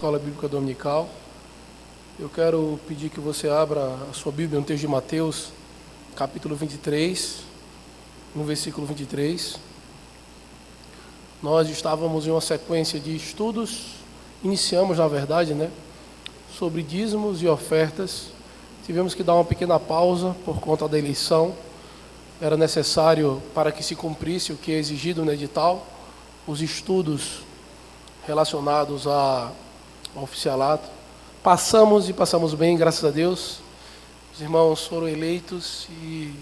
Escola Bíblica Dominical. Eu quero pedir que você abra a sua Bíblia no texto de Mateus, capítulo 23, no versículo 23. Nós estávamos em uma sequência de estudos, iniciamos na verdade, sobre dízimos e ofertas. Tivemos que dar uma pequena pausa por conta da eleição. Era necessário, para que se cumprisse o que é exigido no edital, os estudos relacionados ao oficialato. Passamos bem, graças a Deus. Os irmãos foram eleitos e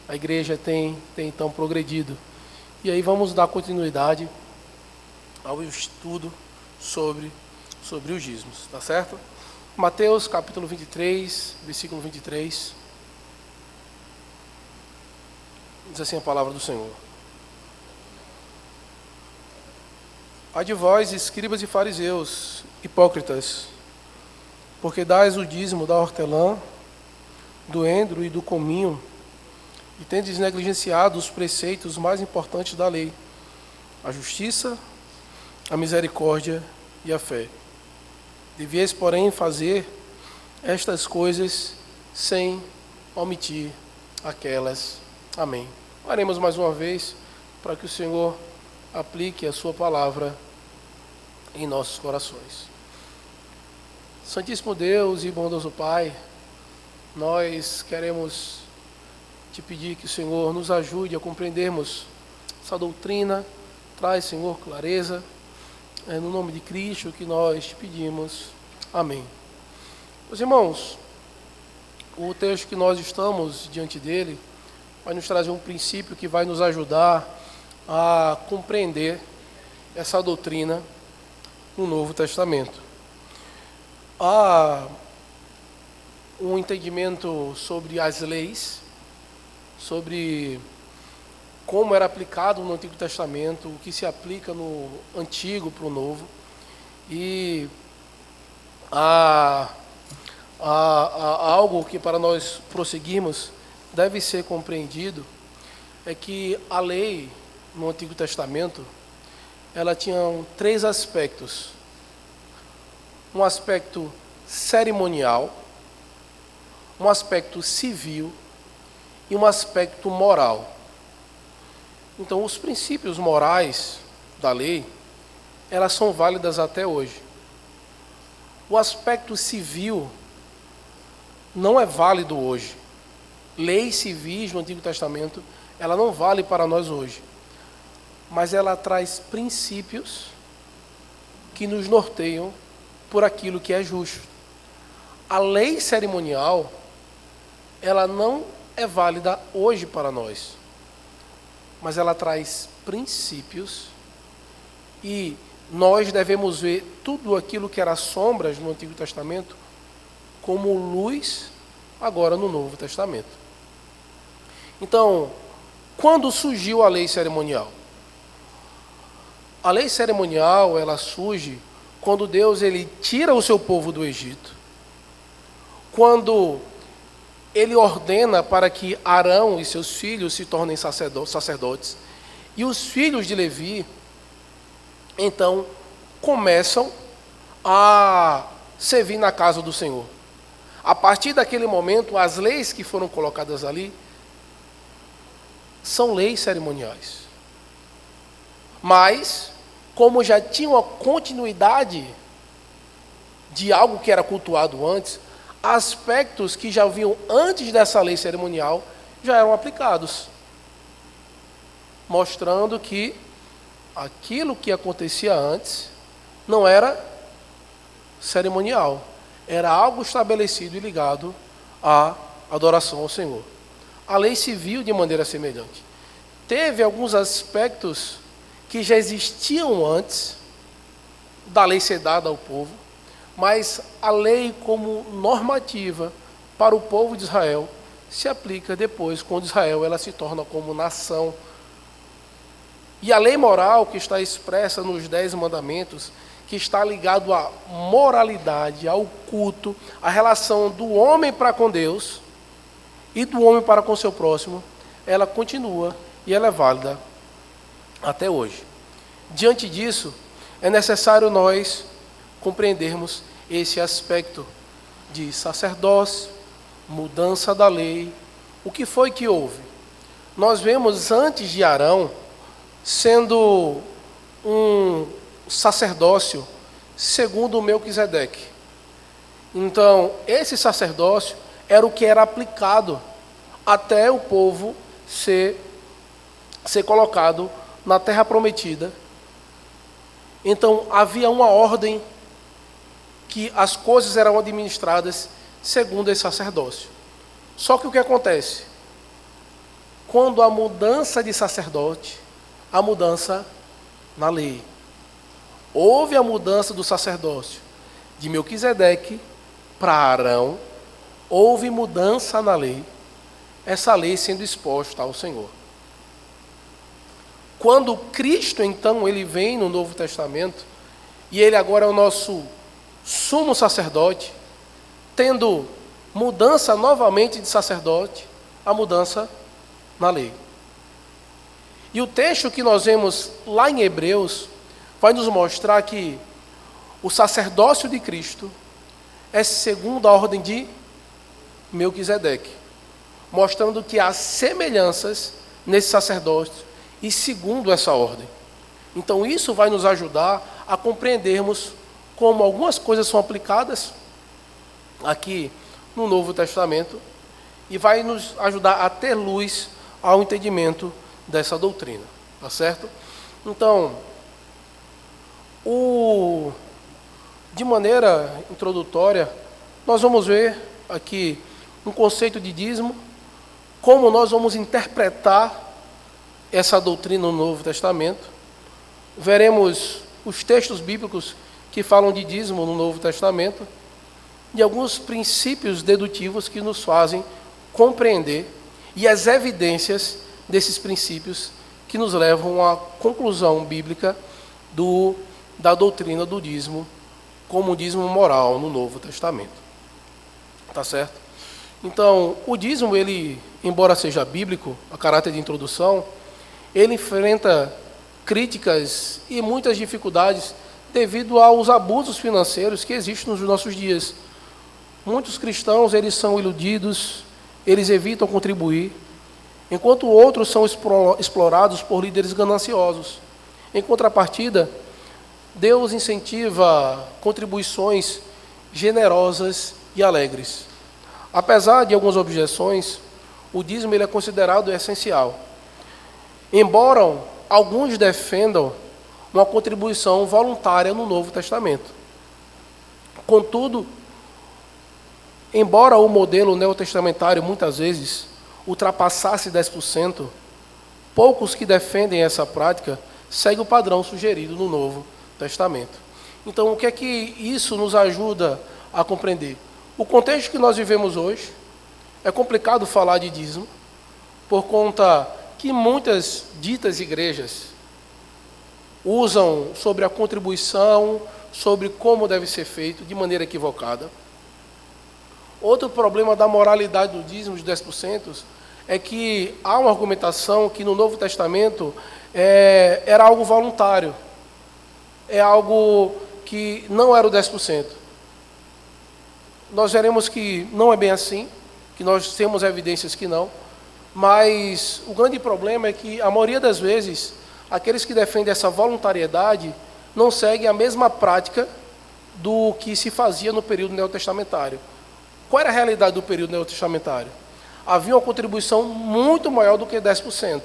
a igreja tem então progredido. E aí vamos dar continuidade ao estudo sobre os dízimos, tá certo? Mateus capítulo 23, versículo 23. Diz assim a palavra do Senhor: Ai de vós, escribas e fariseus, hipócritas, porque dais o dízimo da hortelã, do endro e do cominho, e tendes negligenciado os preceitos mais importantes da lei, a justiça, a misericórdia e a fé. Devieis, porém, fazer estas coisas sem omitir aquelas. Amém. Oremos mais uma vez para que o Senhor aplique a sua palavra em nossos corações. Santíssimo Deus e bondoso Pai, nós queremos te pedir que o Senhor nos ajude a compreendermos essa doutrina. Traz, Senhor, clareza. É no nome de Cristo que nós te pedimos. Amém. Meus irmãos, o texto que nós estamos diante dele vai nos trazer um princípio que vai nos ajudar a compreender essa doutrina no Novo Testamento. Há um entendimento sobre as leis, sobre como era aplicado no Antigo Testamento, o que se aplica no Antigo para o Novo. E há algo que para nós prosseguirmos deve ser compreendido, é que a lei no Antigo Testamento, ela tinha três aspectos: um aspecto cerimonial, um aspecto civil e um aspecto moral. Então, os princípios morais da lei, elas são válidas até hoje. O aspecto civil não é válido hoje. Leis civis no Antigo Testamento, ela não vale para nós hoje. Mas ela traz princípios que nos norteiam por aquilo que é justo. A lei cerimonial, ela não é válida hoje para nós, mas ela traz princípios e nós devemos ver tudo aquilo que era sombras no Antigo Testamento como luz agora no Novo Testamento. Então, quando surgiu a lei cerimonial? A lei cerimonial, ela surge quando Deus ele tira o seu povo do Egito, quando ele ordena para que Arão e seus filhos se tornem sacerdotes, e os filhos de Levi, então, começam a servir na casa do Senhor. A partir daquele momento, as leis que foram colocadas ali são leis cerimoniais. Mas, como já tinha uma continuidade de algo que era cultuado antes, aspectos que já vinham antes dessa lei cerimonial já eram aplicados, mostrando que aquilo que acontecia antes não era cerimonial, era algo estabelecido e ligado à adoração ao Senhor. A lei civil, de maneira semelhante, teve alguns aspectos que já existiam antes da lei ser dada ao povo, mas a lei como normativa para o povo de Israel se aplica depois, quando Israel ela se torna como nação. E a lei moral que está expressa nos 10 mandamentos, que está ligado à moralidade, ao culto, à relação do homem para com Deus e do homem para com seu próximo, ela continua e ela é válida até hoje. Diante disso, é necessário nós compreendermos esse aspecto de sacerdócio, mudança da lei. O que foi que houve? Nós vemos antes de Arão sendo um sacerdócio segundo Melquisedeque. Então, esse sacerdócio era o que era aplicado até o povo ser colocado na terra prometida. Então, havia uma ordem que as coisas eram administradas segundo esse sacerdócio. Só que o que acontece? Quando a mudança de sacerdote, a mudança na lei. Houve a mudança do sacerdócio de Melquisedeque para Arão, houve mudança na lei, essa lei sendo exposta ao Senhor. Quando Cristo, então, ele vem no Novo Testamento, e ele agora é o nosso sumo sacerdote, tendo mudança novamente de sacerdote, a mudança na lei. E o texto que nós vemos lá em Hebreus vai nos mostrar que o sacerdócio de Cristo é segundo a ordem de Melquisedeque, mostrando que há semelhanças nesse sacerdócio e segundo essa ordem. Então isso vai nos ajudar a compreendermos como algumas coisas são aplicadas aqui no Novo Testamento e vai nos ajudar a ter luz ao entendimento dessa doutrina, tá certo? Então, de maneira introdutória, nós vamos ver aqui um conceito de dízimo, como nós vamos interpretar essa doutrina no Novo Testamento. Veremos os textos bíblicos que falam de dízimo no Novo Testamento e alguns princípios dedutivos que nos fazem compreender e as evidências desses princípios que nos levam à conclusão bíblica da doutrina do dízimo como dízimo moral no Novo Testamento. Tá certo? Então, o dízimo, ele, embora seja bíblico, a caráter de introdução, ele enfrenta críticas e muitas dificuldades devido aos abusos financeiros que existem nos nossos dias. Muitos cristãos, eles são iludidos, eles evitam contribuir, enquanto outros são explorados por líderes gananciosos. Em contrapartida, Deus incentiva contribuições generosas e alegres. Apesar de algumas objeções, o dízimo ele é considerado essencial. Embora alguns defendam uma contribuição voluntária no Novo Testamento. Contudo, embora o modelo neotestamentário muitas vezes ultrapassasse 10%, poucos que defendem essa prática seguem o padrão sugerido no Novo Testamento. Então, o que é que isso nos ajuda a compreender? O contexto que nós vivemos hoje, é complicado falar de dízimo, por conta que muitas ditas igrejas usam sobre a contribuição, sobre como deve ser feito, de maneira equivocada. Outro problema da moralidade do dízimo de 10% é que há uma argumentação que no Novo Testamento era algo voluntário, é algo que não era o 10%. Nós veremos que não é bem assim, que nós temos evidências que não, mas o grande problema é que a maioria das vezes aqueles que defendem essa voluntariedade não seguem a mesma prática do que se fazia no período neotestamentário. Qual era a realidade do período neotestamentário? Havia uma contribuição muito maior do que 10%.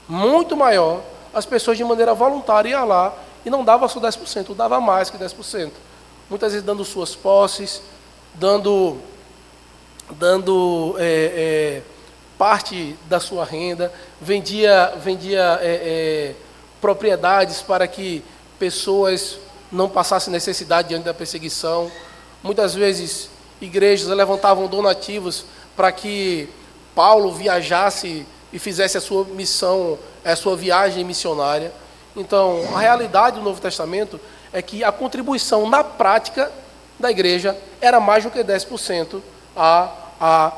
Muito maior. As pessoas de maneira voluntária iam lá e não davam só 10%, dava mais que 10%. Muitas vezes dando suas posses, dando parte da sua renda, vendia propriedades para que pessoas não passassem necessidade diante da perseguição. Muitas vezes igrejas levantavam donativos para que Paulo viajasse e fizesse a sua missão, a sua viagem missionária. Então, a realidade do Novo Testamento é que a contribuição na prática da igreja era mais do que 10% à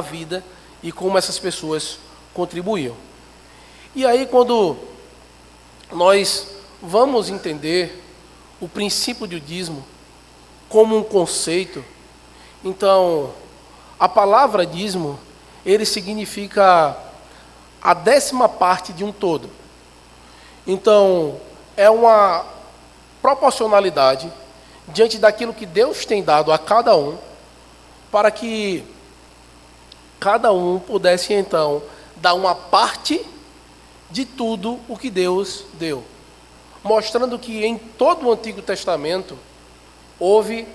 vida e como essas pessoas contribuíam. E aí, quando nós vamos entender o princípio do dízimo como um conceito, então a palavra dízimo, ele significa a 10ª parte de um todo. Então, é uma proporcionalidade diante daquilo que Deus tem dado a cada um, para que cada um pudesse então dar uma parte de tudo o que Deus deu, mostrando que em todo o Antigo Testamento houve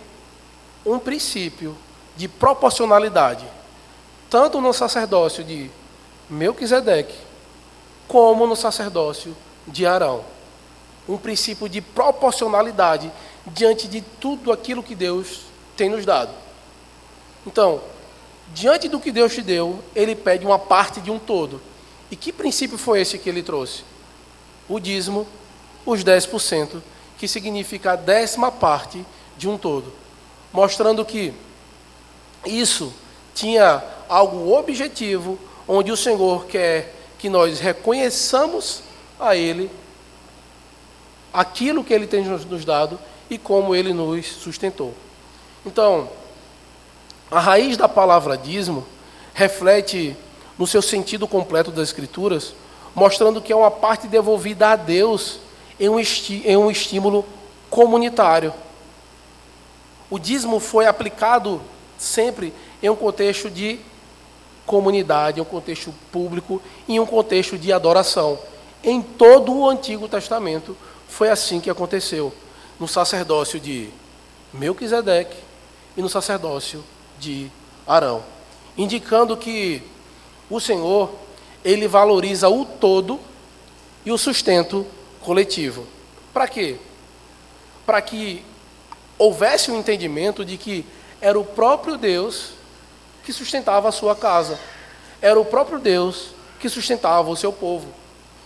um princípio de proporcionalidade, tanto no sacerdócio de Melquisedeque, como no sacerdócio de Arão. Um princípio de proporcionalidade diante de tudo aquilo que Deus tem nos dado. Então, diante do que Deus te deu, Ele pede uma parte de um todo. E que princípio foi esse que Ele trouxe? O dízimo, os 10%, que significa a 10ª parte de um todo. Mostrando que isso tinha algo objetivo, onde o Senhor quer que nós reconheçamos a Ele aquilo que Ele tem nos dado e como Ele nos sustentou. Então, a raiz da palavra dízimo reflete no seu sentido completo das Escrituras, mostrando que é uma parte devolvida a Deus em um estímulo comunitário. O dízimo foi aplicado sempre em um contexto de comunidade, em um contexto público, em um contexto de adoração. Em todo o Antigo Testamento foi assim que aconteceu, no sacerdócio de Melquisedeque e no sacerdócio de Arão, indicando que o Senhor, Ele valoriza o todo e o sustento coletivo. Para quê? Para que houvesse um entendimento de que era o próprio Deus que sustentava a sua casa. Era o próprio Deus que sustentava o seu povo.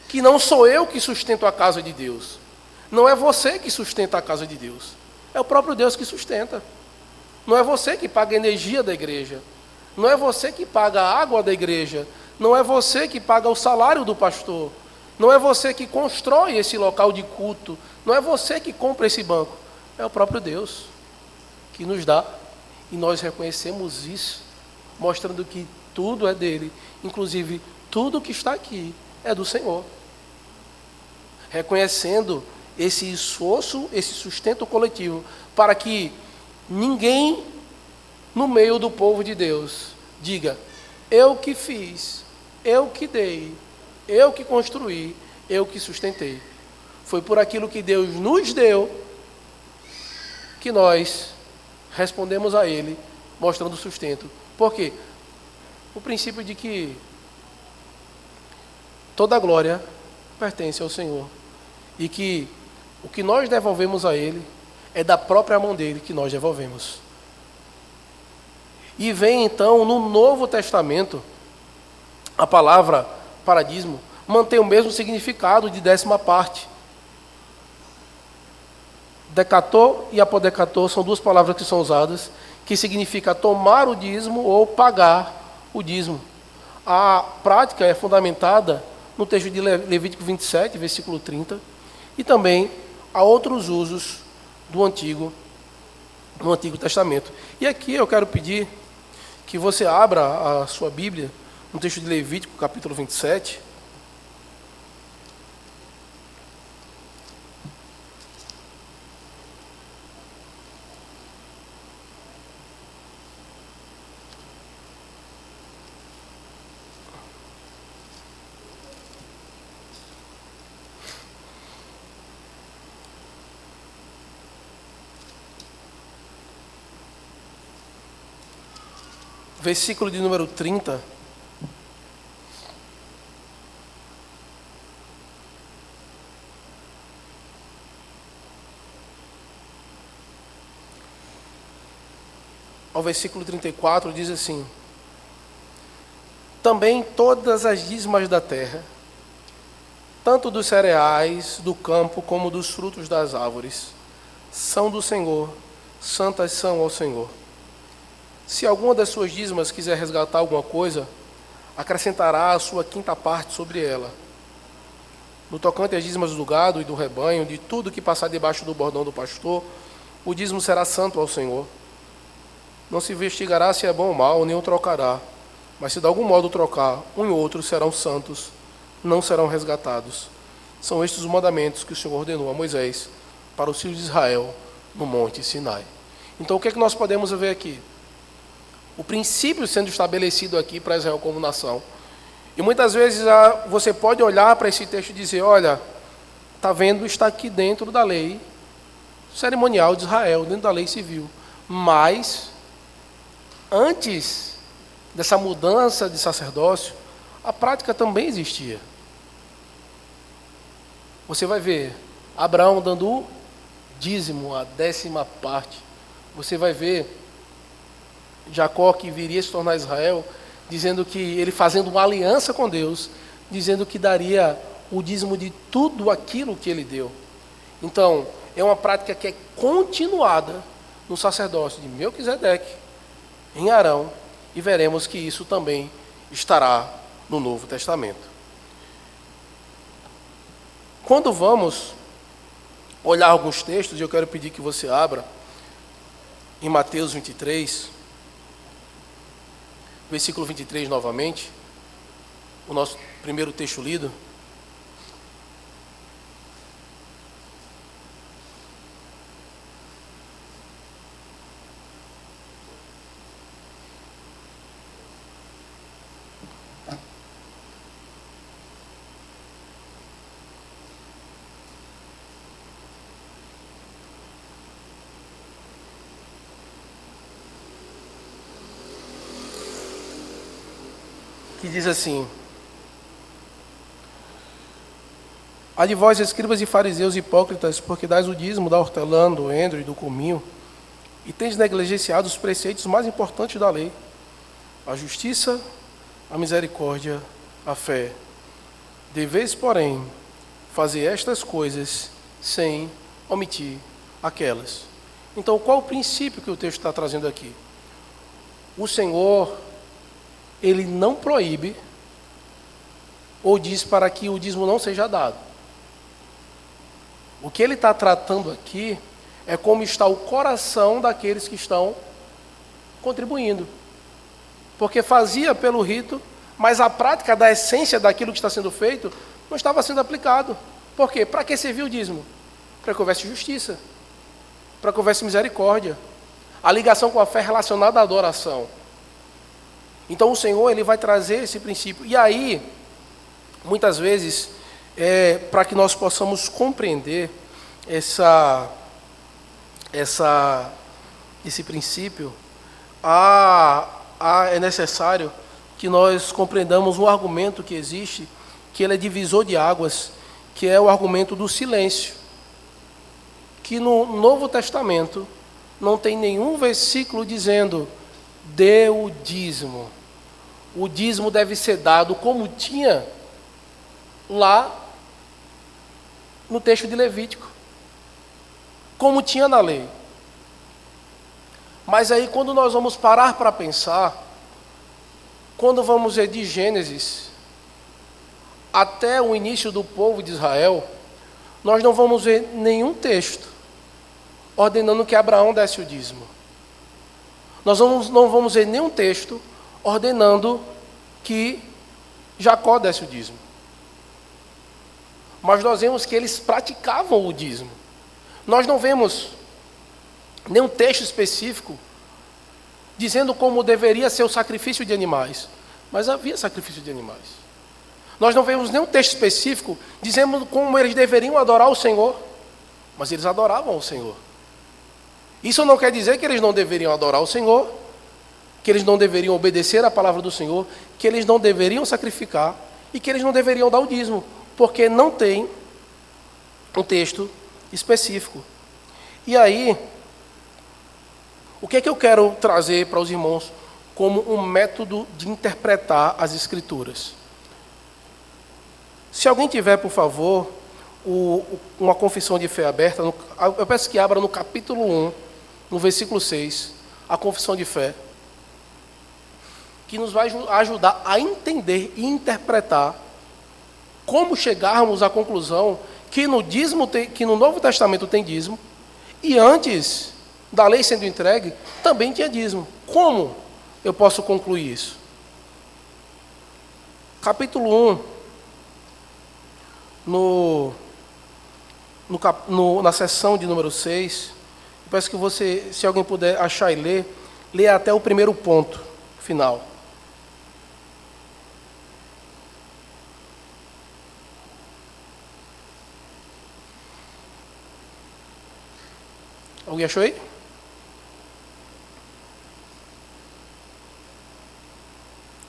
Que não sou eu que sustento a casa de Deus. Não é você que sustenta a casa de Deus. É o próprio Deus que sustenta. Não é você que paga a energia da igreja. Não é você que paga a água da igreja. Não é você que paga o salário do pastor. Não é você que constrói esse local de culto. Não é você que compra esse banco. É o próprio Deus que nos dá. E nós reconhecemos isso, mostrando que tudo é dele. Inclusive, tudo que está aqui é do Senhor. Reconhecendo esse esforço, esse sustento coletivo, para que ninguém no meio do povo de Deus diga: eu que fiz, eu que dei, eu que construí, eu que sustentei. Foi por aquilo que Deus nos deu que nós respondemos a Ele, mostrando sustento. Por quê? O princípio de que toda a glória pertence ao Senhor. E que o que nós devolvemos a Ele é da própria mão dele que nós devolvemos. E vem então no Novo Testamento, a palavra para dízimo mantém o mesmo significado de 10ª parte. Decator e apodecator são duas palavras que são usadas, que significa tomar o dízimo ou pagar o dízimo. A prática é fundamentada no texto de Levítico 27, versículo 30, e também há outros usos no Antigo Testamento. E aqui eu quero pedir que você abra a sua Bíblia no texto de Levítico, capítulo 27. Versículo de número 30. Ao versículo 34 diz assim: também todas as dízimas da terra, tanto dos cereais do campo como dos frutos das árvores, são do Senhor, santas são ao Senhor. Se alguma das suas dízimas quiser resgatar alguma coisa, acrescentará a sua 5ª parte sobre ela. No tocante às dízimas do gado e do rebanho, de tudo que passar debaixo do bordão do pastor, o dízimo será santo ao Senhor. Não se investigará se é bom ou mal, nem o trocará. Mas se de algum modo trocar, um e outro serão santos, não serão resgatados. São estes os mandamentos que o Senhor ordenou a Moisés para os filhos de Israel no Monte Sinai. Então, o que é que nós podemos ver aqui? O princípio sendo estabelecido aqui para Israel como nação. E muitas vezes você pode olhar para esse texto e dizer, olha, está vendo, está aqui dentro da lei cerimonial de Israel, dentro da lei civil. Mas, antes dessa mudança de sacerdócio, a prática também existia. Você vai ver Abraão dando o dízimo, a 10ª parte. Você vai ver Jacó, que viria se tornar Israel, dizendo que ele fazendo uma aliança com Deus, dizendo que daria o dízimo de tudo aquilo que ele deu. Então, é uma prática que é continuada no sacerdócio de Melquisedeque, em Arão, e veremos que isso também estará no Novo Testamento. Quando vamos olhar alguns textos, eu quero pedir que você abra em Mateus 23, versículo 23 novamente, o nosso primeiro texto lido. Que diz assim: Ai de vós, escribas e fariseus hipócritas, porque dais o dízimo da hortelã, do endro e do cominho, e tendes negligenciado os preceitos mais importantes da lei, a justiça, a misericórdia, a fé. Deveis, porém, fazer estas coisas sem omitir aquelas. Então, qual o princípio que o texto está trazendo aqui? O Senhor, ele não proíbe ou diz para que o dízimo não seja dado. O que ele está tratando aqui é como está o coração daqueles que estão contribuindo. Porque fazia pelo rito, mas a prática da essência daquilo que está sendo feito não estava sendo aplicado. Por quê? Para que serviu o dízimo? Para que houvesse justiça, para que houvesse misericórdia. A ligação com a fé relacionada à adoração. Então o Senhor, ele vai trazer esse princípio. E aí, muitas vezes, para que nós possamos compreender esse princípio, é necessário que nós compreendamos um argumento que existe, que ele é divisor de águas, que é o argumento do silêncio. Que no Novo Testamento não tem nenhum versículo dizendo: dê o dízimo. O dízimo deve ser dado como tinha lá no texto de Levítico, como tinha na lei. Mas aí, quando nós vamos parar para pensar, quando vamos ver de Gênesis até o início do povo de Israel, nós não vamos ver nenhum texto ordenando que Abraão desse o dízimo. Nós não vamos ver nenhum texto ordenando que Jacó desse o dízimo. Mas nós vemos que eles praticavam o dízimo. Nós não vemos nenhum texto específico dizendo como deveria ser o sacrifício de animais. Mas havia sacrifício de animais. Nós não vemos nenhum texto específico dizendo como eles deveriam adorar o Senhor. Mas eles adoravam o Senhor. Isso não quer dizer que eles não deveriam adorar o Senhor, que eles não deveriam obedecer à palavra do Senhor, que eles não deveriam sacrificar e que eles não deveriam dar o dízimo, porque não tem um texto específico. E aí, o que é que eu quero trazer para os irmãos como um método de interpretar as Escrituras? Se alguém tiver, por favor, uma confissão de fé aberta, eu peço que abra no capítulo 1, no versículo 6, a confissão de fé, que nos vai ajudar a entender e interpretar como chegarmos à conclusão que que no Novo Testamento tem dízimo, e antes da lei sendo entregue, também tinha dízimo. Como eu posso concluir isso? Capítulo 1, na seção de número 6, eu peço que você, se alguém puder achar e ler, leia até o primeiro ponto final. Alguém achou aí?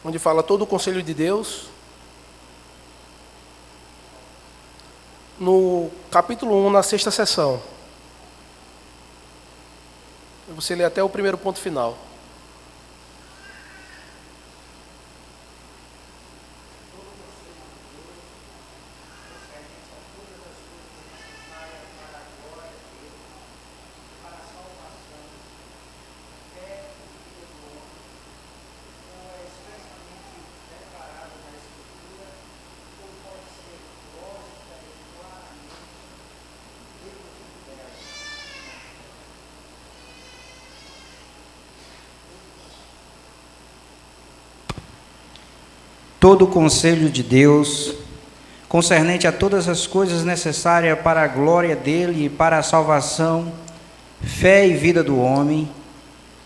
Onde fala todo o conselho de Deus. No capítulo 1, na 6ª seção. Você lê até o primeiro ponto final. Todo o conselho de Deus, concernente a todas as coisas necessárias para a glória dele e para a salvação, fé e vida do homem,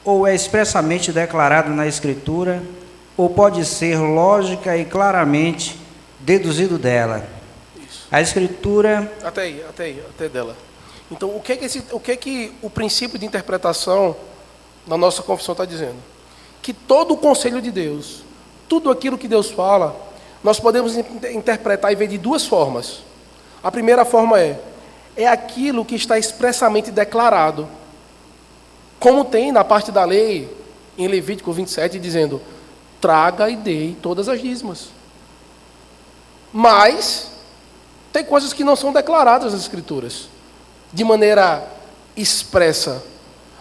ou é expressamente declarado na Escritura, ou pode ser lógica e claramente deduzido dela. Isso. A Escritura... Até dela. Então, o que é que o princípio de interpretação da nossa confissão está dizendo? Que todo o conselho de Deus, tudo aquilo que Deus fala, nós podemos interpretar e ver de duas formas. A primeira forma é aquilo que está expressamente declarado, como tem na parte da lei, em Levítico 27, dizendo, traga e dei todas as dízimas. Mas, tem coisas que não são declaradas nas Escrituras, de maneira expressa,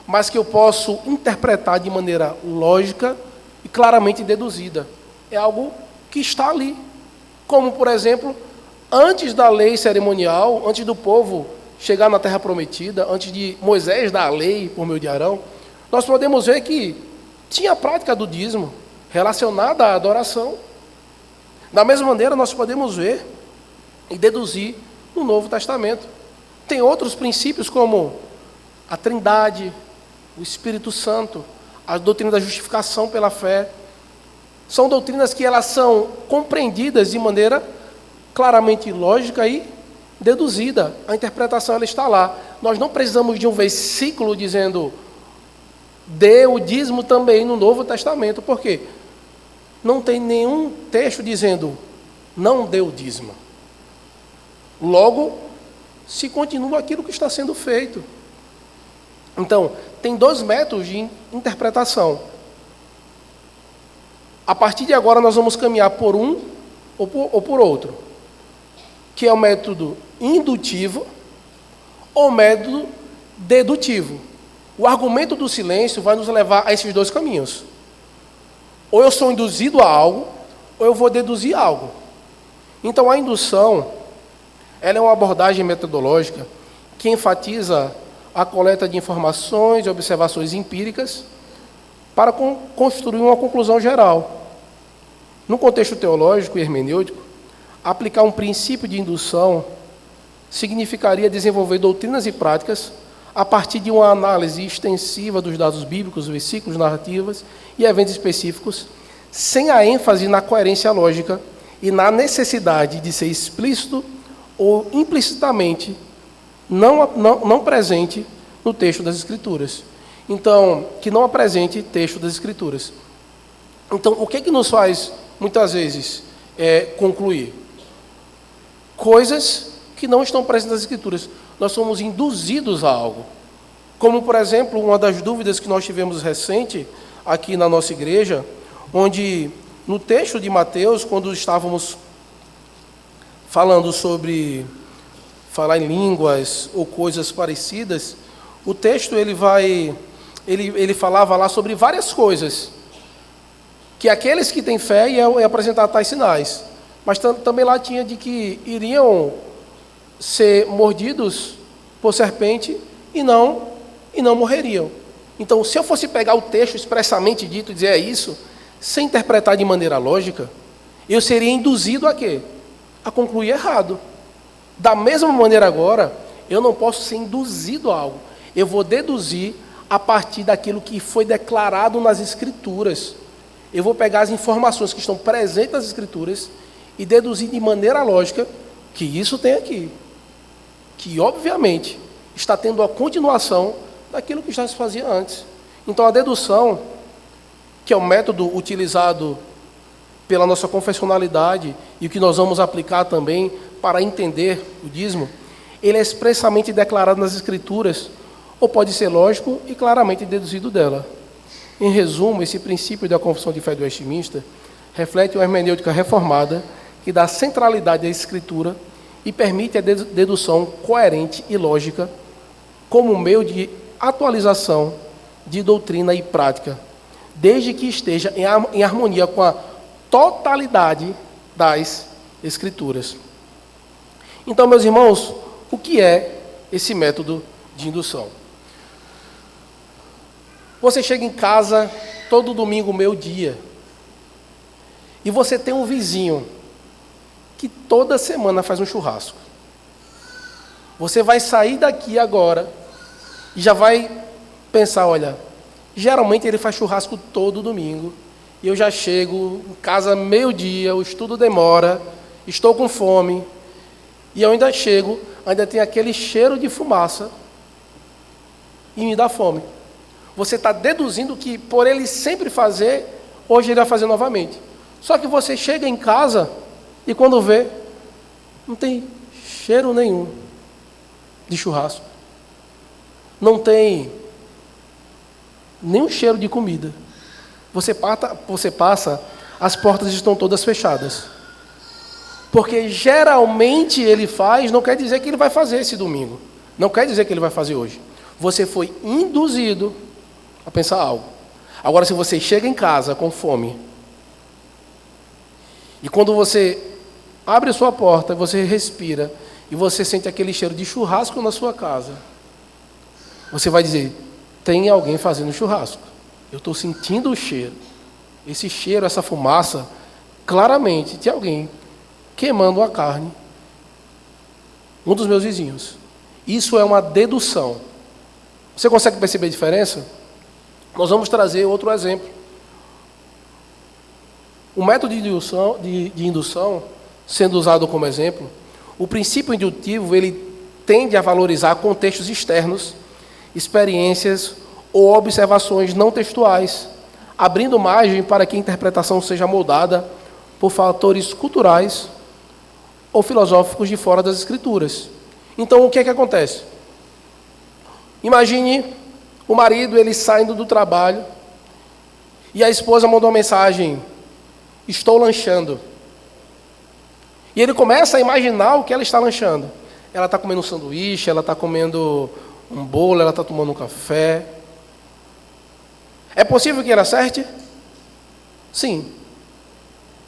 mas que eu posso interpretar de maneira lógica e claramente deduzida. É algo que está ali. Como, por exemplo, antes da lei cerimonial, antes do povo chegar na terra prometida, antes de Moisés dar a lei por meio de Arão, nós podemos ver que tinha a prática do dízimo relacionada à adoração. Da mesma maneira, nós podemos ver e deduzir no Novo Testamento. Tem outros princípios como a Trindade, o Espírito Santo, a doutrina da justificação pela fé. São doutrinas que elas são compreendidas de maneira claramente lógica e deduzida. A interpretação ela está lá. Nós não precisamos de um versículo dizendo dê o dízimo também no Novo Testamento. Por quê? Não tem nenhum texto dizendo não dê o dízimo. Logo, se continua aquilo que está sendo feito. Então, tem dois métodos de interpretação. A partir de agora, nós vamos caminhar por um ou por outro, que é o método indutivo ou método dedutivo. O argumento do silêncio vai nos levar a esses dois caminhos. Ou eu sou induzido a algo, ou eu vou deduzir algo. Então, a indução, ela é uma abordagem metodológica que enfatiza a coleta de informações e observações empíricas para construir uma conclusão geral. No contexto teológico e hermenêutico, aplicar um princípio de indução significaria desenvolver doutrinas e práticas a partir de uma análise extensiva dos dados bíblicos, versículos, narrativas e eventos específicos, sem a ênfase na coerência lógica e na necessidade de ser explícito ou implicitamente não presente no texto das Escrituras. Então, que não apresente texto das Escrituras. Então, o que nos faz, muitas vezes, concluir? Coisas que não estão presentes nas Escrituras. Nós somos induzidos a algo. Como, por exemplo, uma das dúvidas que nós tivemos recente aqui na nossa igreja, onde, no texto de Mateus, quando estávamos falando sobre falar em línguas ou coisas parecidas, o texto ele falava lá sobre várias coisas, que aqueles que têm fé iam apresentar tais sinais. Mas também lá tinha de que iriam ser mordidos por serpente e não morreriam. Então, se eu fosse pegar o texto expressamente dito e dizer isso, sem interpretar de maneira lógica, eu seria induzido a quê? A concluir errado. Da mesma maneira agora, eu não posso ser induzido a algo. Eu vou deduzir a partir daquilo que foi declarado nas Escrituras. Eu vou pegar as informações que estão presentes nas Escrituras e deduzir de maneira lógica que isso tem aqui. Que, obviamente, está tendo a continuação daquilo que já se fazia antes. Então, a dedução, que é o método utilizado pela nossa confessionalidade e o que nós vamos aplicar também para entender o dízimo, ele é expressamente declarado nas Escrituras, ou pode ser lógico e claramente deduzido dela. Em resumo, esse princípio da confissão de fé do Westminster reflete uma hermenêutica reformada que dá centralidade à Escritura e permite a dedução coerente e lógica como meio de atualização de doutrina e prática, desde que esteja em harmonia com a totalidade das Escrituras. Então, meus irmãos, o que é esse método de indução? Você chega em casa todo domingo, meio-dia, e você tem um vizinho que toda semana faz um churrasco. Você vai sair daqui agora e já vai pensar, olha, geralmente ele faz churrasco todo domingo, e eu já chego em casa meio-dia, o estudo demora, estou com fome, e eu ainda chego, ainda tem aquele cheiro de fumaça, e me dá fome. Você está deduzindo que por ele sempre fazer, hoje ele vai fazer novamente. Só que você chega em casa e quando vê, não tem cheiro nenhum de churrasco. Não tem nenhum cheiro de comida. Você passa, as portas estão todas fechadas. Porque geralmente ele faz, não quer dizer que ele vai fazer esse domingo. Não quer dizer que ele vai fazer hoje. Você foi induzido a pensar algo. Agora, se você chega em casa com fome, e quando você abre a sua porta, você respira, e você sente aquele cheiro de churrasco na sua casa, você vai dizer, tem alguém fazendo churrasco. Eu estou sentindo o cheiro. Esse cheiro, essa fumaça, claramente, de alguém queimando a carne. Um dos meus vizinhos. Isso é uma dedução. Você consegue perceber a diferença? Nós vamos trazer outro exemplo. O método de indução, sendo usado como exemplo, o princípio indutivo, ele tende a valorizar contextos externos, experiências ou observações não textuais, abrindo margem para que a interpretação seja moldada por fatores culturais ou filosóficos de fora das Escrituras. Então, o que é que acontece? Imagine o marido, ele saindo do trabalho, e a esposa mandou uma mensagem, estou lanchando. E ele começa a imaginar o que ela está lanchando. Ela está comendo um sanduíche, ela está comendo um bolo, ela está tomando um café. É possível que ela acerte? Sim.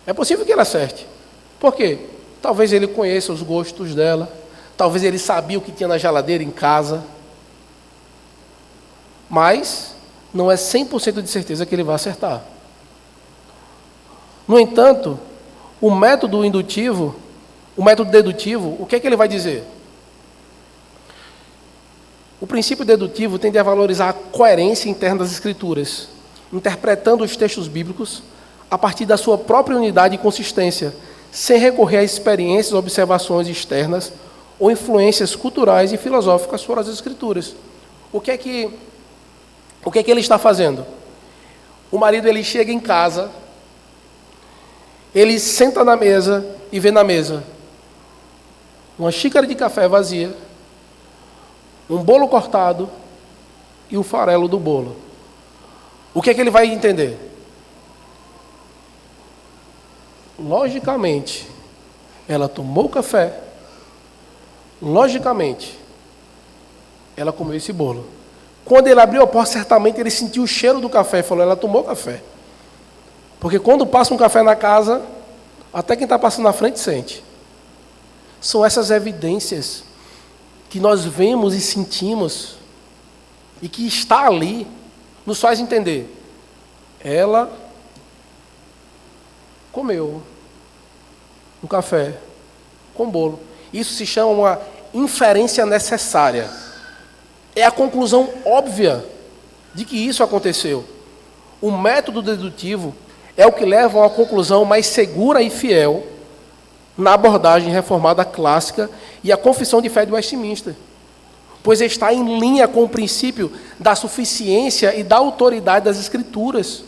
É possível que ela acerte. Por quê? Talvez ele conheça os gostos dela, talvez ele sabia o que tinha na geladeira em casa, mas não é 100% de certeza que ele vai acertar. No entanto, o método indutivo, o método dedutivo, o que é que ele vai dizer? O princípio dedutivo tende a valorizar a coerência interna das Escrituras, interpretando os textos bíblicos a partir da sua própria unidade e consistência, sem recorrer a experiências, observações externas ou influências culturais e filosóficas fora das Escrituras. O que é que ele está fazendo? O marido, ele chega em casa, ele senta na mesa e vê na mesa uma xícara de café vazia, um bolo cortado e o farelo do bolo. O que é que ele vai entender? Logicamente, ela tomou o café, logicamente, ela comeu esse bolo. Quando ele abriu a porta, certamente ele sentiu o cheiro do café e falou, ela tomou café. Porque quando passa um café na casa, Até quem está passando na frente sente. São essas evidências que nós vemos e sentimos e que está ali, nos faz entender. Ela comeu um café com bolo. Isso se chama uma inferência necessária. É a conclusão óbvia de que isso aconteceu. O método dedutivo é o que leva a uma conclusão mais segura e fiel na abordagem reformada clássica e a confissão de fé de Westminster, pois está em linha com o princípio da suficiência e da autoridade das Escrituras.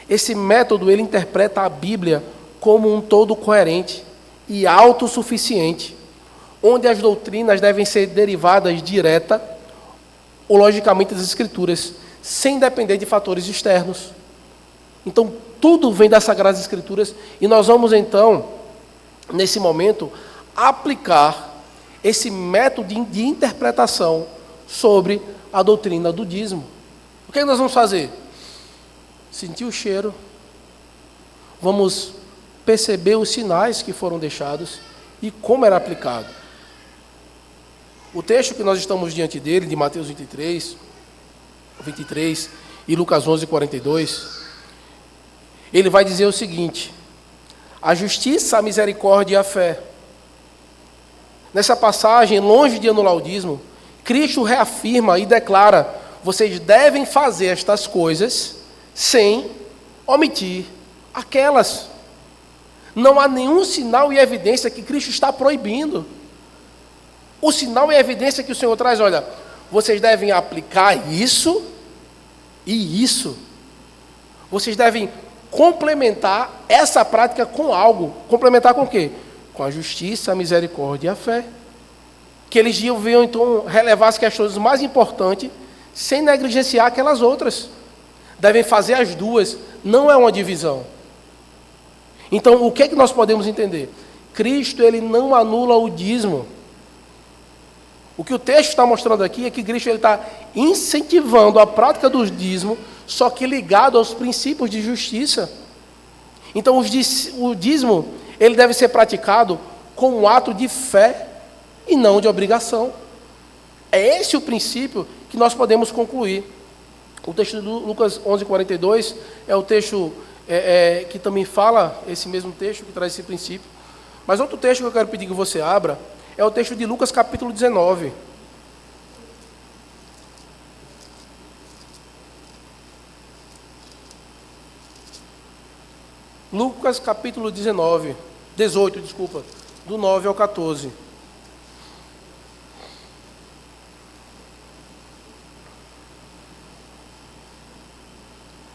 Esse método ele interpreta a Bíblia como um todo coerente e autossuficiente, onde as doutrinas devem ser derivadas direta ou logicamente das Escrituras, sem depender de fatores externos. Então, tudo vem das Sagradas Escrituras e nós vamos então, nesse momento, aplicar esse método de interpretação sobre a doutrina do dízimo. O que nós vamos fazer? Sentir o cheiro, vamos perceber os sinais que foram deixados e como era aplicado. O texto que nós estamos diante dele, de Mateus 23 e Lucas 11, 42, ele vai dizer o seguinte: a justiça, a misericórdia e a fé. Nessa passagem, longe de anular o dízimo, Cristo reafirma e declara: vocês devem fazer estas coisas sem omitir aquelas. Não há nenhum sinal e evidência que Cristo está proibindo. O sinal e a evidência que o Senhor traz, olha, vocês devem aplicar isso e isso. Vocês devem complementar essa prática com algo. Complementar com o quê? Com a justiça, a misericórdia e a fé. Que eles deviam, então, relevar as questões mais importantes, sem negligenciar aquelas outras. Devem fazer as duas, não é uma divisão. Então, o que é que nós podemos entender? Cristo, ele não anula o dízimo. O que o texto está mostrando aqui é que Cristo está incentivando a prática do dízimo, só que ligado aos princípios de justiça. Então, o dízimo ele deve ser praticado com um ato de fé e não de obrigação. É esse o princípio que nós podemos concluir. O texto de Lucas 11, 42 é o texto que também fala, esse mesmo texto que traz esse princípio. Mas outro texto que eu quero pedir que você abra é o texto de Lucas capítulo 19. Lucas capítulo 18, do 9 ao 14.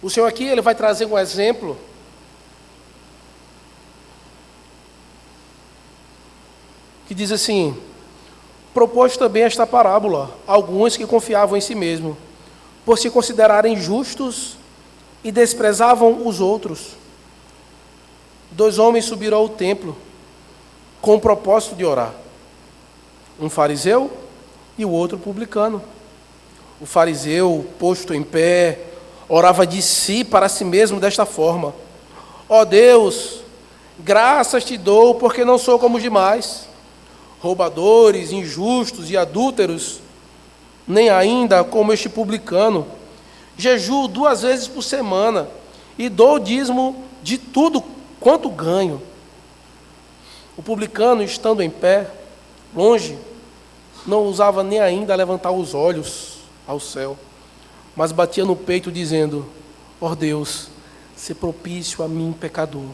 O Senhor aqui ele vai trazer um exemplo que diz assim: propôs também esta parábola a alguns que confiavam em si mesmos, por se considerarem justos e desprezavam os outros. 2 homens subiram ao templo com o propósito de orar, um fariseu e o outro publicano. O fariseu, posto em pé, orava de si para si mesmo desta forma: ó Deus, graças te dou, porque não sou como os demais, roubadores, injustos e adúlteros, nem ainda como este publicano. Jejuo 2 vezes por semana e dou o dízimo de tudo quanto ganho. O publicano, estando em pé, longe, não ousava nem ainda levantar os olhos ao céu, mas batia no peito, dizendo: ó Deus, se propício a mim, pecador.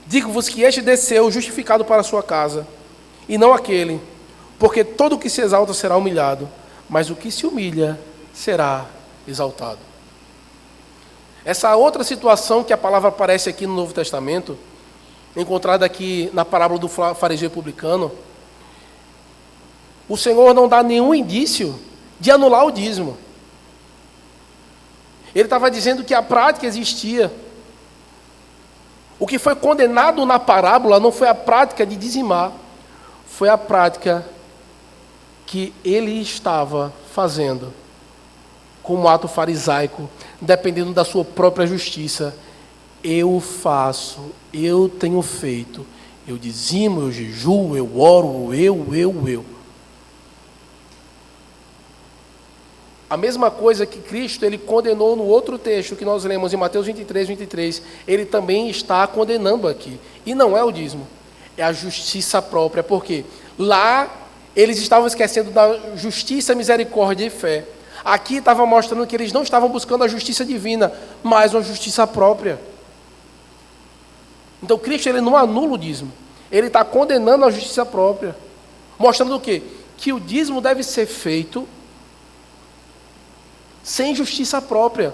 Digo-vos que este desceu justificado para a sua casa, e não aquele, porque todo o que se exalta será humilhado, mas o que se humilha será exaltado. Essa outra situação que a palavra aparece aqui no Novo Testamento, encontrada aqui na parábola do fariseu publicano, o Senhor não dá nenhum indício de anular o dízimo. Ele estava dizendo que a prática existia. O que foi condenado na parábola não foi a prática de dizimar, foi a prática que ele estava fazendo como ato farisaico, dependendo da sua própria justiça. eu faço, eu tenho feito, eu dizimo, eu jejuo, eu oro, eu. A mesma coisa que Cristo, ele condenou no outro texto que nós lemos em Mateus 23, ele também está condenando aqui. E não é o dízimo, é a justiça própria, porque lá eles estavam esquecendo da justiça, misericórdia e fé. Aqui estava mostrando que eles não estavam buscando a justiça divina, mas uma justiça própria. Então Cristo, ele não anula o dízimo, ele está condenando a justiça própria, mostrando o quê? Que o dízimo deve ser feito sem justiça própria.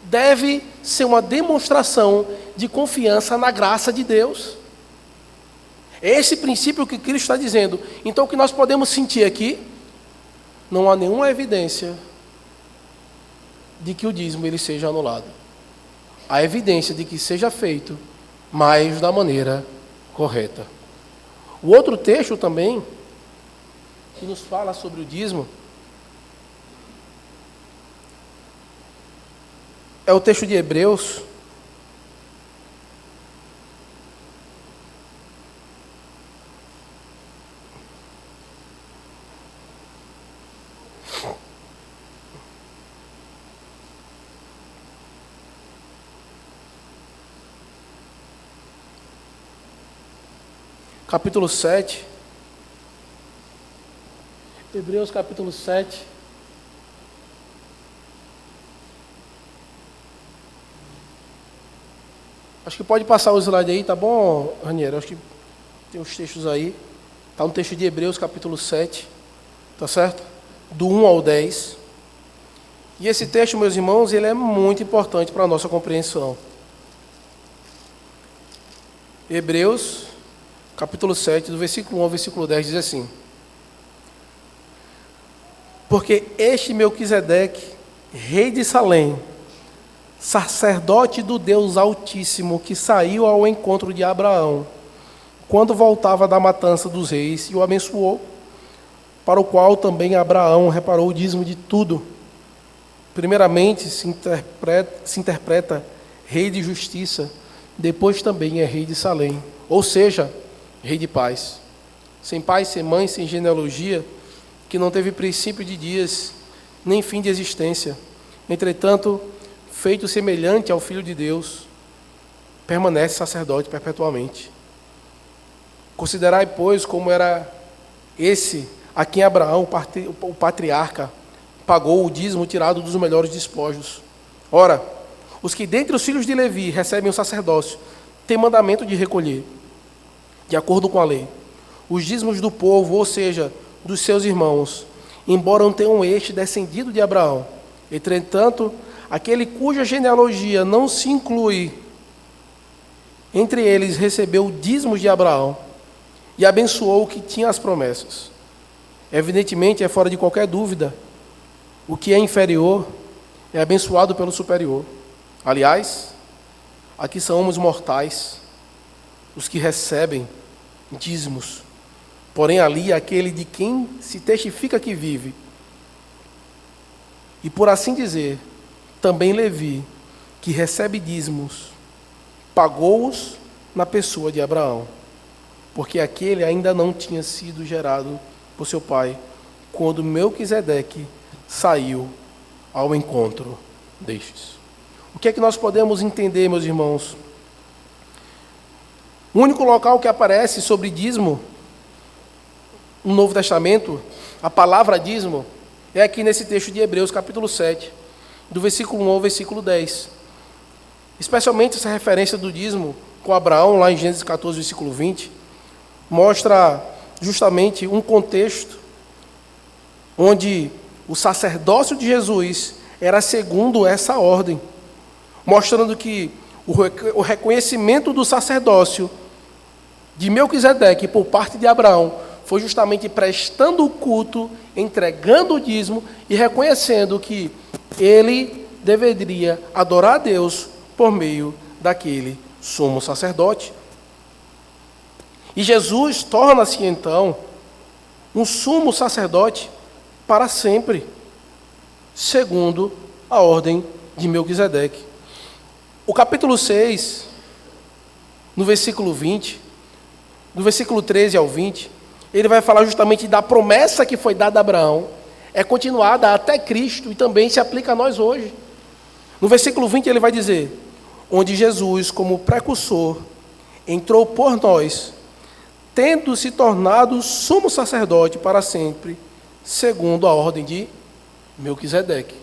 Deve ser uma demonstração de confiança na graça de Deus. É esse princípio que Cristo está dizendo. Então, o que nós podemos sentir aqui, não há nenhuma evidência de que o dízimo ele seja anulado. Há evidência de que seja feito, mas da maneira correta. O outro texto também, que nos fala sobre o dízimo, é o texto de Hebreus, capítulo 7, Hebreus capítulo 7, acho que pode passar o slide aí, tá bom, Raniero? Acho que tem os textos aí, está no texto de Hebreus capítulo 7, tá certo? Do 1 ao 10, e esse texto, meus irmãos, ele é muito importante para a nossa compreensão. Hebreus capítulo 7, do versículo 1 ao versículo 10, diz assim: porque este Melquisedeque, rei de Salém, sacerdote do Deus Altíssimo, que saiu ao encontro de Abraão, quando voltava da matança dos reis, e o abençoou, para o qual também Abraão reparou o dízimo de tudo. Primeiramente se interpreta rei de justiça, depois também é rei de Salém, ou seja, rei de paz, sem pai, sem mãe, sem genealogia, que não teve princípio de dias, nem fim de existência. Entretanto, feito semelhante ao Filho de Deus, permanece sacerdote perpetuamente. Considerai, pois, como era esse a quem Abraão, o patriarca, pagou o dízimo tirado dos melhores despojos. Ora, os que dentre os filhos de Levi recebem o sacerdócio, têm mandamento de recolher, de acordo com a lei, os dízimos do povo, ou seja, dos seus irmãos, embora não tenham este descendido de Abraão. Entretanto, aquele cuja genealogia não se inclui entre eles recebeu o dízimo de Abraão e abençoou o que tinha as promessas. Evidentemente, é fora de qualquer dúvida, o que é inferior é abençoado pelo superior. Aliás, aqui são os mortais, os que recebem dízimos, porém ali aquele de quem se testifica que vive. E por assim dizer, também Levi, que recebe dízimos, pagou-os na pessoa de Abraão, porque aquele ainda não tinha sido gerado por seu pai, quando Melquisedeque saiu ao encontro destes. O que é que nós podemos entender, meus irmãos? O único local que aparece sobre dízimo no Novo Testamento, a palavra dízimo, é aqui nesse texto de Hebreus, capítulo 7, do versículo 1 ao versículo 10. Especialmente essa referência do dízimo com Abraão, lá em Gênesis 14, versículo 20, mostra justamente um contexto onde o sacerdócio de Jesus era segundo essa ordem, mostrando que o reconhecimento do sacerdócio de Melquisedeque por parte de Abraão foi justamente prestando o culto, entregando o dízimo e reconhecendo que ele deveria adorar a Deus por meio daquele sumo sacerdote. E Jesus torna-se então um sumo sacerdote para sempre, segundo a ordem de Melquisedeque. O capítulo 6, no versículo 20, do versículo 13 ao 20, ele vai falar justamente da promessa que foi dada a Abraão, é continuada até Cristo e também se aplica a nós hoje. No versículo 20 ele vai dizer: onde Jesus, como precursor, entrou por nós, tendo se tornado sumo sacerdote para sempre, segundo a ordem de Melquisedeque.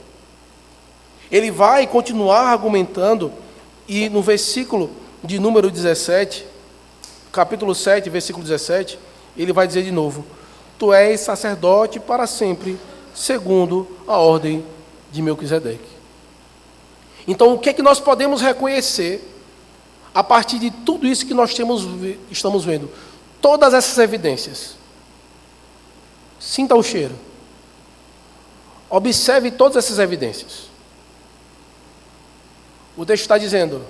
Ele vai continuar argumentando, e no versículo de número 17, capítulo 7, versículo 17, ele vai dizer de novo: tu és sacerdote para sempre, segundo a ordem de Melquisedeque. Então, o que é que nós podemos reconhecer a partir de tudo isso que nós estamos vendo? Todas essas evidências. Sinta o cheiro. Observe todas essas evidências. O texto está dizendo: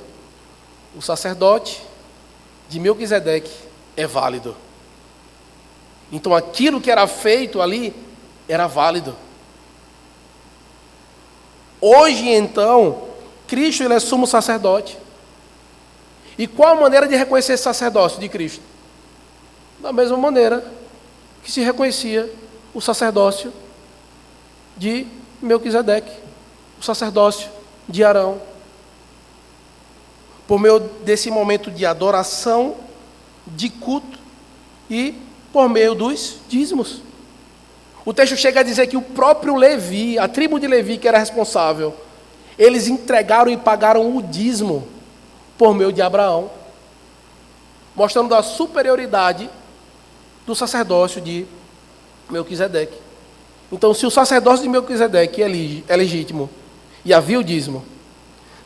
o sacerdote de Melquisedeque é válido. Então aquilo que era feito ali era válido. Hoje, então, Cristo ele é sumo sacerdote. E qual a maneira de reconhecer esse sacerdócio de Cristo? Da mesma maneira que se reconhecia o sacerdócio de Melquisedeque, o sacerdócio de Arão. Por meio desse momento de adoração, de culto e por meio dos dízimos. O texto chega a dizer que o próprio Levi, a tribo de Levi que era responsável, eles entregaram e pagaram o dízimo por meio de Abraão, mostrando a superioridade do sacerdócio de Melquisedeque. Então, se o sacerdócio de Melquisedeque é legítimo e havia o dízimo,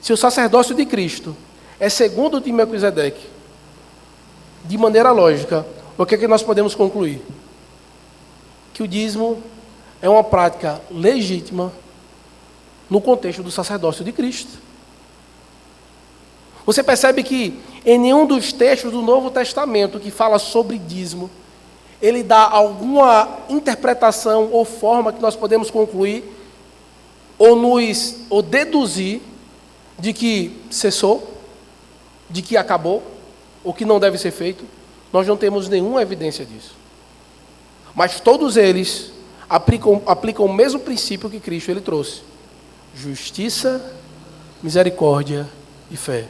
se o sacerdócio de Cristo é segundo o de Melquisedeque, de maneira lógica, o que é que nós podemos concluir? Que o dízimo é uma prática legítima no contexto do sacerdócio de Cristo. Você percebe que em nenhum dos textos do Novo Testamento que fala sobre dízimo, ele dá alguma interpretação ou forma que nós podemos concluir ou deduzir de que cessou, de que acabou, ou que não deve ser feito. Nós não temos nenhuma evidência disso. Mas todos eles aplicam o mesmo princípio que Cristo ele trouxe: justiça, misericórdia e fé.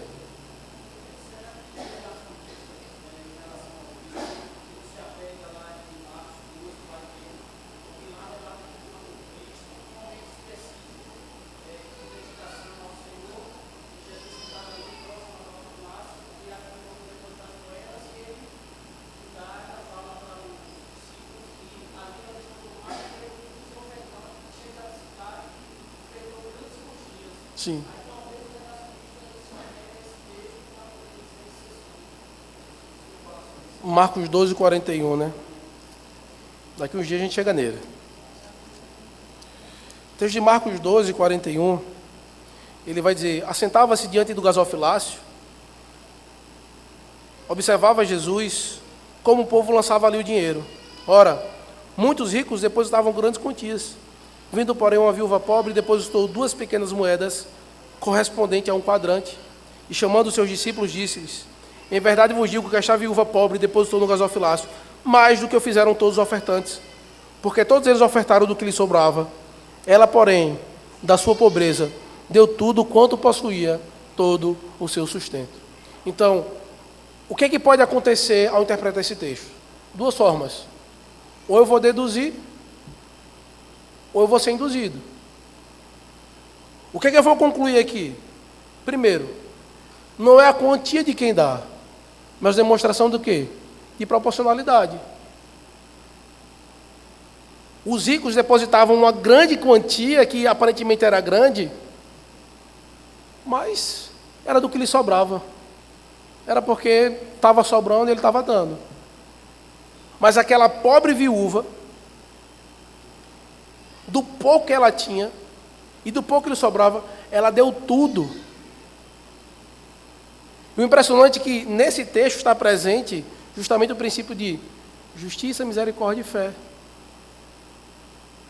Sim. Marcos 12, 41, né? Daqui uns dias a gente chega nele. O texto de Marcos 12, 41, ele vai dizer: assentava-se diante do gasofilácio, observava Jesus, como o povo lançava ali o dinheiro. Ora, muitos ricos depositavam grandes quantias. Vindo, porém, uma viúva pobre, depositou 2 pequenas moedas, correspondente a um quadrante, e chamando os seus discípulos, disse-lhes: em verdade vos digo que esta viúva pobre depositou no gasofilácio mais do que o fizeram todos os ofertantes, porque todos eles ofertaram do que lhe sobrava. Ela, porém, da sua pobreza, deu tudo quanto possuía, todo o seu sustento. Então, o que é que pode acontecer ao interpretar esse texto? 2 formas: ou eu vou deduzir, ou eu vou ser induzido. O que é que eu vou concluir aqui? Primeiro, não é a quantia de quem dá, mas demonstração do quê? De proporcionalidade. Os ricos depositavam uma grande quantia, que aparentemente era grande, mas era do que lhe sobrava. Era porque estava sobrando e ele estava dando. Mas aquela pobre viúva, do pouco que ela tinha e do pouco que lhe sobrava, ela deu tudo. E o impressionante é que nesse texto está presente justamente o princípio de justiça, misericórdia e fé.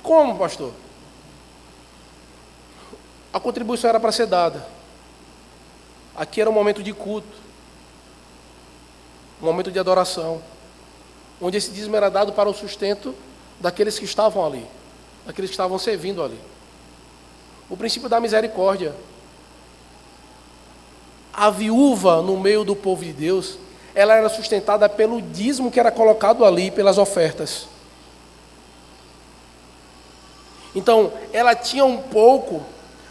Como, pastor? A contribuição era para ser dada. Aqui era um momento de culto, um momento de adoração, onde esse dízimo era dado para o sustento daqueles que estavam ali, daqueles que estavam servindo ali. O princípio da misericórdia. A viúva no meio do povo de Deus, ela era sustentada pelo dízimo que era colocado ali, pelas ofertas. Então, ela tinha um pouco,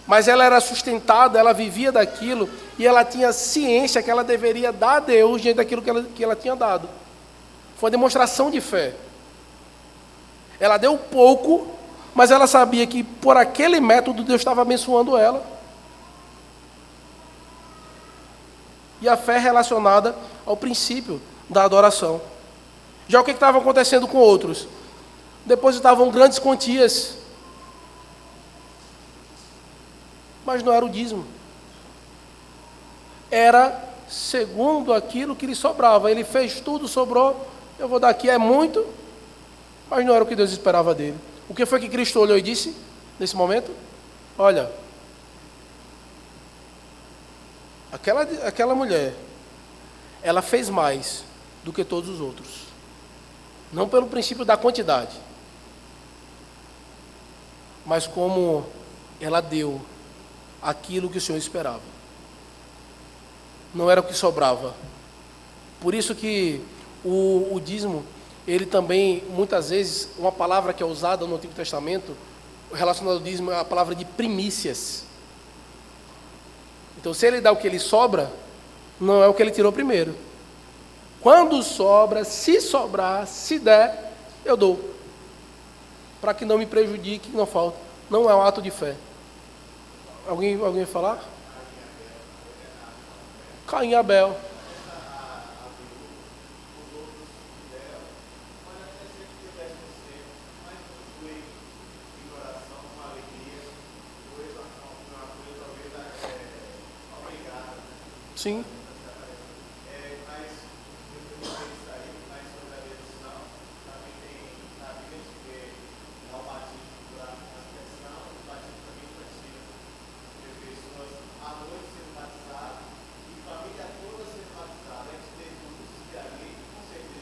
mas ela era sustentada, ela vivia daquilo, e ela tinha ciência que ela deveria dar a Deus diante daquilo que ela tinha dado. Foi uma demonstração de fé. Ela deu pouco, mas ela sabia que por aquele método Deus estava abençoando ela. E a fé relacionada ao princípio da adoração. Já o que estava acontecendo com outros? Depositavam grandes quantias, mas não era o dízimo. Era segundo aquilo que lhe sobrava. Ele fez tudo, sobrou, eu vou dar aqui, é muito, mas não era o que Deus esperava dele. O que foi que Cristo olhou e disse, nesse momento? Olha, aquela mulher, ela fez mais do que todos os outros. Não pelo princípio da quantidade, mas como ela deu aquilo que o Senhor esperava. Não era o que sobrava. Por isso que o dízimo, ele também, muitas vezes, uma palavra que é usada no Antigo Testamento, relacionada ao dízimo, é a palavra de primícias. Então, se ele dá o que ele sobra, não é o que ele tirou primeiro. Quando sobra, se sobrar, se der, eu dou. Para que não me prejudique, não falta. Não é um ato de fé. Alguém vai falar? Caim e Abel. Sim.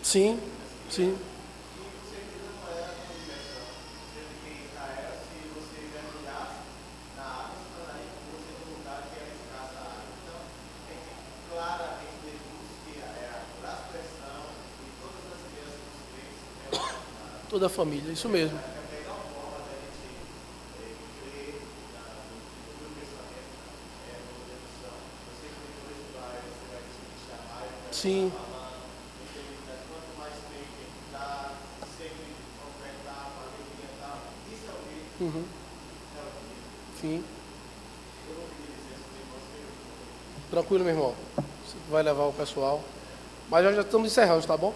Sim, sim. Toda a família, isso mesmo. Sim. Uhum. Sim. Tranquilo, meu irmão. Você vai levar o pessoal. Mas já estamos encerrando, tá bom?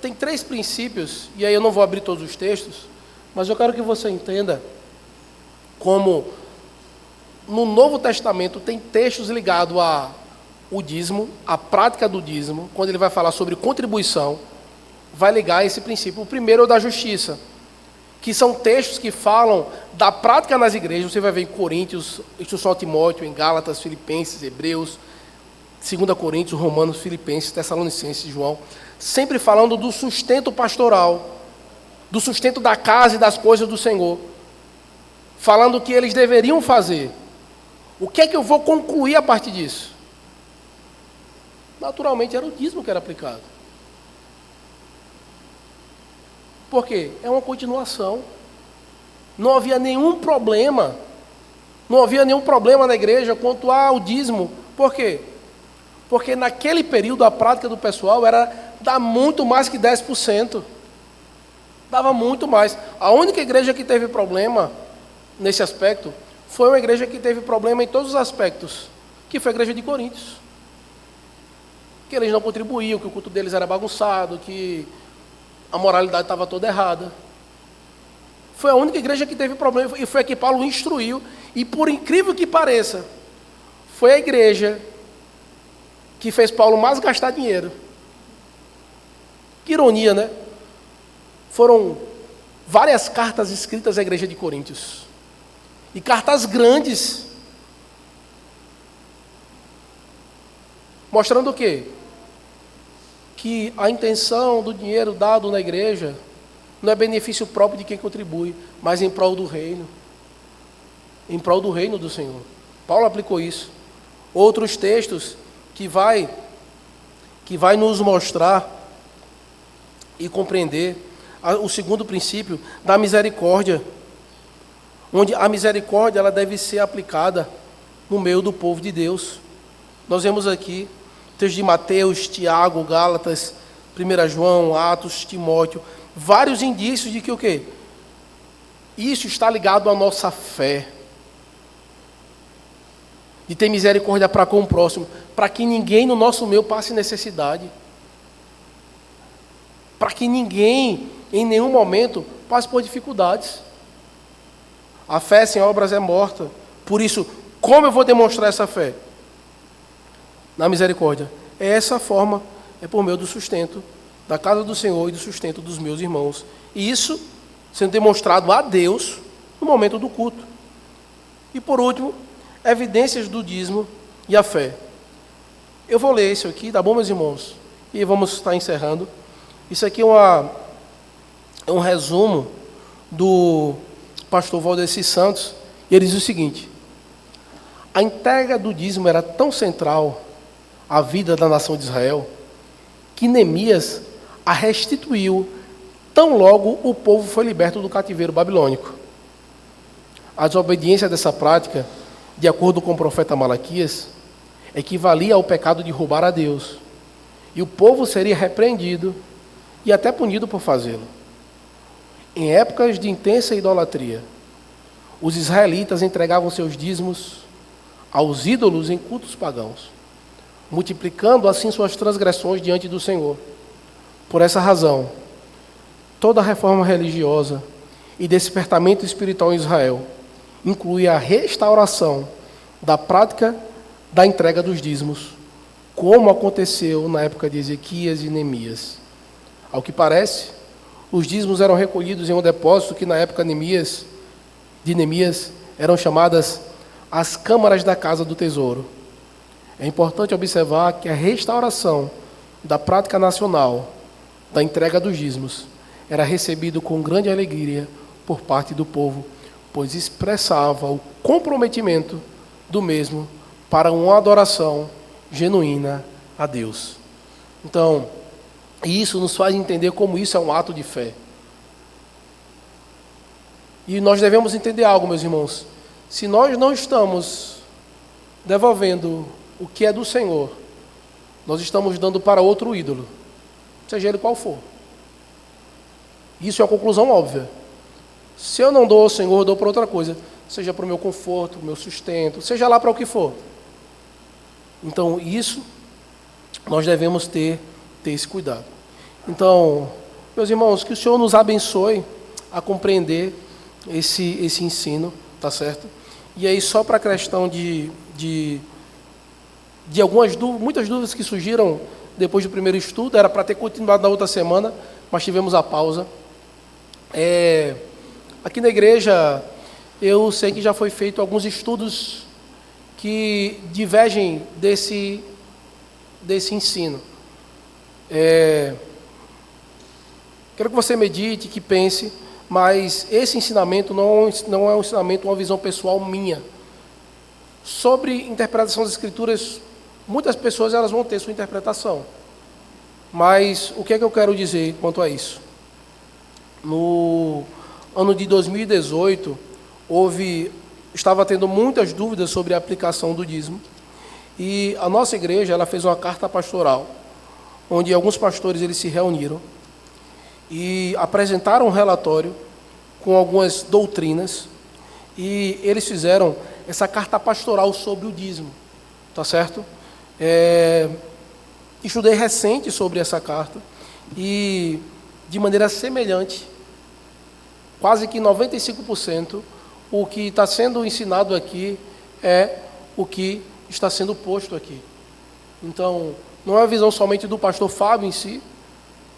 Tem 3 princípios, e aí eu não vou abrir todos os textos, mas eu quero que você entenda como no Novo Testamento tem textos ligados ao dízimo, à prática do dízimo. Quando ele vai falar sobre contribuição, vai ligar esse princípio. O primeiro é o da justiça, que são textos que falam da prática nas igrejas. Você vai ver em Coríntios, instrução a Timóteo, em Gálatas, Filipenses, Hebreus, 2 Coríntios, Romanos, Filipenses, Tessalonicenses, João, sempre falando do sustento pastoral, do sustento da casa e das coisas do Senhor, falando o que eles deveriam fazer. O que é que eu vou concluir a partir disso? Naturalmente era o dízimo que era aplicado. Por quê? É uma continuação. Não havia nenhum problema. Não havia nenhum problema na igreja quanto ao dízimo. Por quê? Porque naquele período a prática do pessoal era dar muito mais que 10%. Dava muito mais. A única igreja que teve problema nesse aspecto foi uma igreja que teve problema em todos os aspectos, que foi a igreja de Coríntios. Que eles não contribuíam, que o culto deles era bagunçado, que a moralidade estava toda errada. Foi a única igreja que teve problema, e foi a que Paulo instruiu, e por incrível que pareça, foi a igreja que fez Paulo mais gastar dinheiro. Que ironia, né? Foram várias cartas escritas à igreja de Coríntios, e cartas grandes. Mostrando o quê? Que a intenção do dinheiro dado na igreja não é benefício próprio de quem contribui, mas em prol do reino. Em prol do reino do Senhor. Paulo aplicou isso. Outros textos que vai nos mostrar e compreender o segundo princípio da misericórdia, onde a misericórdia ela deve ser aplicada no meio do povo de Deus. Nós vemos aqui textos de Mateus, Tiago, Gálatas, 1 João, Atos, Timóteo, vários indícios de que o quê? Isso está ligado à nossa fé. De ter misericórdia para com o próximo, para que ninguém no nosso meio passe necessidade. Para que ninguém, em nenhum momento, passe por dificuldades. A fé sem obras é morta. Por isso, como eu vou demonstrar essa fé? Na misericórdia. É essa forma, é por meio do sustento da casa do Senhor e do sustento dos meus irmãos. E isso sendo demonstrado a Deus no momento do culto. E por último, evidências do dízimo e a fé. Eu vou ler isso aqui, tá bom, meus irmãos? E vamos estar encerrando. Isso aqui é um resumo do pastor Valdeci Santos, e ele diz o seguinte: a entrega do dízimo era tão central à vida da nação de Israel, que Neemias a restituiu tão logo o povo foi liberto do cativeiro babilônico. A desobediência dessa prática, de acordo com o profeta Malaquias, equivalia ao pecado de roubar a Deus, e o povo seria repreendido e até punido por fazê-lo. Em épocas de intensa idolatria, os israelitas entregavam seus dízimos aos ídolos em cultos pagãos, multiplicando assim suas transgressões diante do Senhor. Por essa razão, toda a reforma religiosa e despertamento espiritual em Israel inclui a restauração da prática da entrega dos dízimos, como aconteceu na época de Ezequias e Neemias. Ao que parece, os dízimos eram recolhidos em um depósito que na época de Neemias eram chamadas as câmaras da casa do tesouro. É importante observar que a restauração da prática nacional da entrega dos dízimos era recebido com grande alegria por parte do povo, pois expressava o comprometimento do mesmo para uma adoração genuína a Deus. Então, isso nos faz entender como isso é um ato de fé. E nós devemos entender algo, meus irmãos. Se nós não estamos devolvendo o que é do Senhor, nós estamos dando para outro ídolo, seja ele qual for. Isso é uma conclusão óbvia. Se eu não dou ao Senhor, eu dou para outra coisa, seja para o meu conforto, meu sustento, seja lá para o que for. Então, isso, nós devemos ter esse cuidado. Então, meus irmãos, que o Senhor nos abençoe a compreender esse ensino, tá certo? E aí, só para a questão de algumas dúvidas, muitas dúvidas que surgiram depois do primeiro estudo, era para ter continuado na outra semana, mas tivemos a pausa. Aqui na igreja, eu sei que já foi feito alguns estudos que divergem desse ensino. Quero que você medite, que pense, mas esse ensinamento não é um ensinamento, uma visão pessoal minha. Sobre interpretação das Escrituras, muitas pessoas elas vão ter sua interpretação. Mas o que é que eu quero dizer quanto a isso? No ano de 2018, estava tendo muitas dúvidas sobre a aplicação do dízimo. E a nossa igreja ela fez uma carta pastoral, onde alguns pastores eles se reuniram e apresentaram um relatório com algumas doutrinas, e eles fizeram essa carta pastoral sobre o dízimo, tá certo? Estudei recente sobre essa carta, e de maneira semelhante, quase que 95%, o que está sendo ensinado aqui é o que está sendo posto aqui. Então, não é uma visão somente do pastor Fábio em si,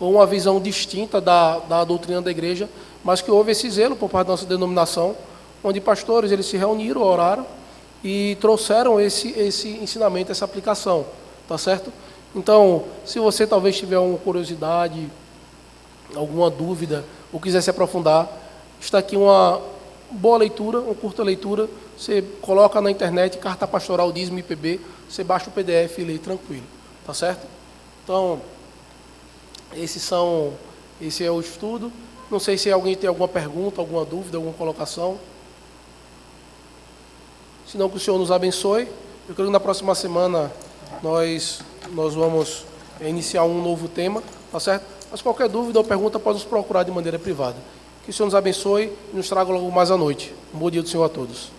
ou uma visão distinta da doutrina da igreja, mas que houve esse zelo por parte da nossa denominação, onde pastores eles se reuniram, oraram e trouxeram esse ensinamento, essa aplicação. tá certo? Então, se você talvez tiver alguma curiosidade, alguma dúvida, ou quiser se aprofundar, está aqui uma boa leitura, uma curta leitura. Você coloca na internet, Carta Pastoral Dízimo IPB, você baixa o PDF e lê tranquilo, tá certo? Então, esse é o estudo. Não sei se alguém tem alguma pergunta, alguma dúvida, alguma colocação. Se não, que o Senhor nos abençoe. Eu creio que na próxima semana nós vamos iniciar um novo tema, tá certo? Mas qualquer dúvida ou pergunta pode nos procurar de maneira privada. Que o Senhor nos abençoe e nos traga logo mais à noite. Um bom dia do Senhor a todos.